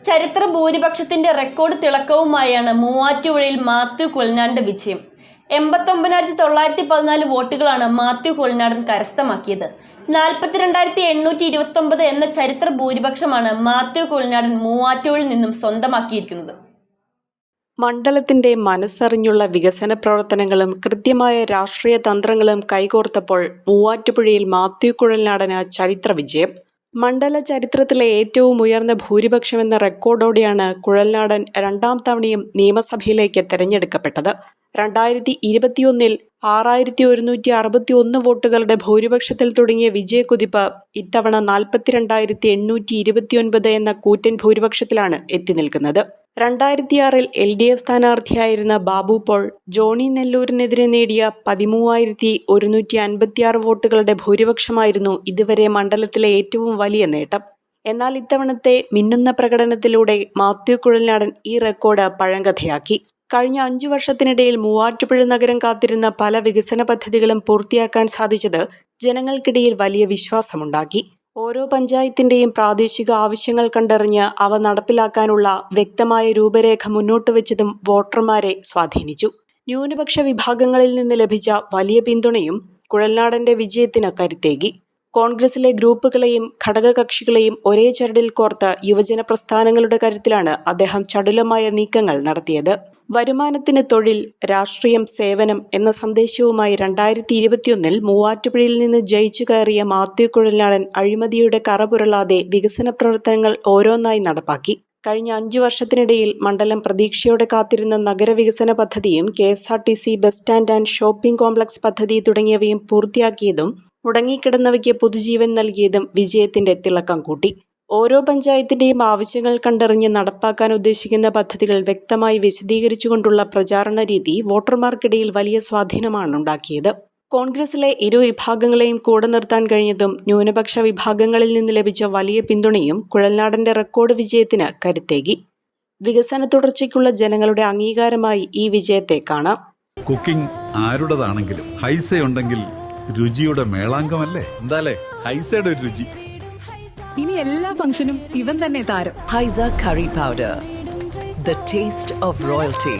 ചരിത്ര ഭൂരിപക്ഷത്തിന്റെ റെക്കോർഡ് തിളക്കവുമായാണ് മൂവാറ്റുപുഴയിൽ മാത്യു കുഴൽനാടന്റെ വിജയം. 89,914 വോട്ടുകളാണ് മാത്യു കുഴൽനാടൻ കരസ്ഥമാക്കിയത്. 42,829 എന്ന ചരിത്ര ഭൂരിപക്ഷമാണ് മാത്യു കുഴൽനാടൻ മൂവാറ്റുപുഴയിൽ നിന്നും സ്വന്തമാക്കിയിരിക്കുന്നത്. മണ്ഡലത്തിന്റെ മനസ്സറിഞ്ഞുള്ള വികസന പ്രവർത്തനങ്ങളും കൃത്യമായ രാഷ്ട്രീയ തന്ത്രങ്ങളും കൈകോർത്തപ്പോൾ മൂവാറ്റുപുഴയിൽ മാത്യു കുഴൽനാടന് ചരിത്ര വിജയം. മണ്ഡല ചരിത്രത്തിലെ ഏറ്റവും ഉയർന്ന ഭൂരിപക്ഷമെന്ന റെക്കോർഡോടെയാണ് കുഴൽനാടൻ രണ്ടാം തവണയും നിയമസഭയിലേക്ക് തെരഞ്ഞെടുക്കപ്പെട്ടത്. 2021 6,161 വോട്ടുകളുടെ ഭൂരിപക്ഷത്തിൽ തുടങ്ങിയ വിജയക്കുതിപ്പ് ഇത്തവണ 42,829 എന്ന കൂറ്റൻ ഭൂരിപക്ഷത്തിലാണ് എത്തി നിൽക്കുന്നത്. 2006 LDF സ്ഥാനാർത്ഥിയായിരുന്ന ബാബു പോൾ ജോണി നെല്ലൂരിനെതിരെ നേടിയ 13,156 വോട്ടുകളുടെ ഭൂരിപക്ഷമായിരുന്നു ഇതുവരെ മണ്ഡലത്തിലെ ഏറ്റവും വലിയ നേട്ടം. എന്നാൽ ഇത്തവണത്തെ മിന്നുന്ന പ്രകടനത്തിലൂടെ മാത്യു കുഴൽനാടൻ ഈ റെക്കോർഡ് പഴങ്കഥയാക്കി. കഴിഞ്ഞ 5 വർഷത്തിനിടയിൽ മൂവാറ്റുപുഴ നഗരം കാത്തിരുന്ന പല വികസന പദ്ധതികളും പൂർത്തിയാക്കാൻ സാധിച്ചത് ജനങ്ങൾക്കിടയിൽ വലിയ വിശ്വാസമുണ്ടാക്കി. ഓരോ പഞ്ചായത്തിന്റെയും പ്രാദേശിക ആവശ്യങ്ങൾ കണ്ടറിഞ്ഞ് അവ നടപ്പിലാക്കാനുള്ള വ്യക്തമായ രൂപരേഖ മുന്നോട്ട് വെച്ചതും വോട്ടർമാരെ സ്വാധീനിച്ചു. ന്യൂനപക്ഷ വിഭാഗങ്ങളിൽ നിന്ന് ലഭിച്ച വലിയ പിന്തുണയും കുഴൽനാടന്റെ വിജയത്തിന് കരുത്തേകി. കോൺഗ്രസിലെ ഗ്രൂപ്പുകളെയും ഘടകകക്ഷികളെയും ഒരേ ചരടിൽ കോർത്ത് യുവജന പ്രസ്ഥാനങ്ങളുടെ കരുത്തിലാണ് അദ്ദേഹം ചടുലമായ നീക്കങ്ങൾ നടത്തിയത്. വരുമാനത്തിന് തൊഴിൽ, രാഷ്ട്രീയം, സേവനം എന്ന സന്ദേശവുമായി 2021 മൂവാറ്റുപുഴയിൽ നിന്ന് ജയിച്ചു കയറിയ മാത്യു കുഴൽനാടൻ അഴിമതിയുടെ കറപുരളാതെ വികസന പ്രവർത്തനങ്ങൾ ഓരോന്നായി നടപ്പാക്കി. കഴിഞ്ഞ 5 വർഷത്തിനിടയിൽ മണ്ഡലം പ്രതീക്ഷയോടെ കാത്തിരുന്ന നഗരവികസന പദ്ധതിയും KSRTC bus stand and shopping complex പദ്ധതി തുടങ്ങിയവയും പൂർത്തിയാക്കിയതും മുടങ്ങിക്കിടന്നവയ്ക്ക് പുതുജീവൻ നൽകിയതും വിജയത്തിന്റെ തിളക്കം കൂട്ടി. ഓരോ പഞ്ചായത്തിന്റെയും ആവശ്യങ്ങൾ കണ്ടറിഞ്ഞ് നടപ്പാക്കാൻ ഉദ്ദേശിക്കുന്ന പദ്ധതികൾ വ്യക്തമായി വിശദീകരിച്ചുകൊണ്ടുള്ള പ്രചാരണ രീതി വോട്ടർമാർക്കിടയിൽ വലിയ സ്വാധീനമാണ് ഉണ്ടാക്കിയത്. കോൺഗ്രസിലെ ഇരു വിഭാഗങ്ങളെയും കൂടെ നിർത്താൻ കഴിഞ്ഞതും ന്യൂനപക്ഷ വിഭാഗങ്ങളിൽ നിന്ന് ലഭിച്ച വലിയ പിന്തുണയും കുഴൽനാടന്റെ റെക്കോർഡ് വിജയത്തിന് കരുത്തേകി. വികസന തുടർച്ചയ്ക്കുള്ള ജനങ്ങളുടെ അംഗീകാരമായി ഈ വിജയത്തെ കാണാം. കുക്കിംഗ് ആരുടേതാണെങ്കിലും ഹൈസയുണ്ടെങ്കിൽ രുചിയുടെ മേളാങ്കമല്ലേ? എന്താലേ ഹൈസയുടെ ഒരു രുചി. ഇനി എല്ലാ ഫംഗ്ഷനും ഇവൻ തന്നെ താരം. Haiza curry powder, the taste of royalty.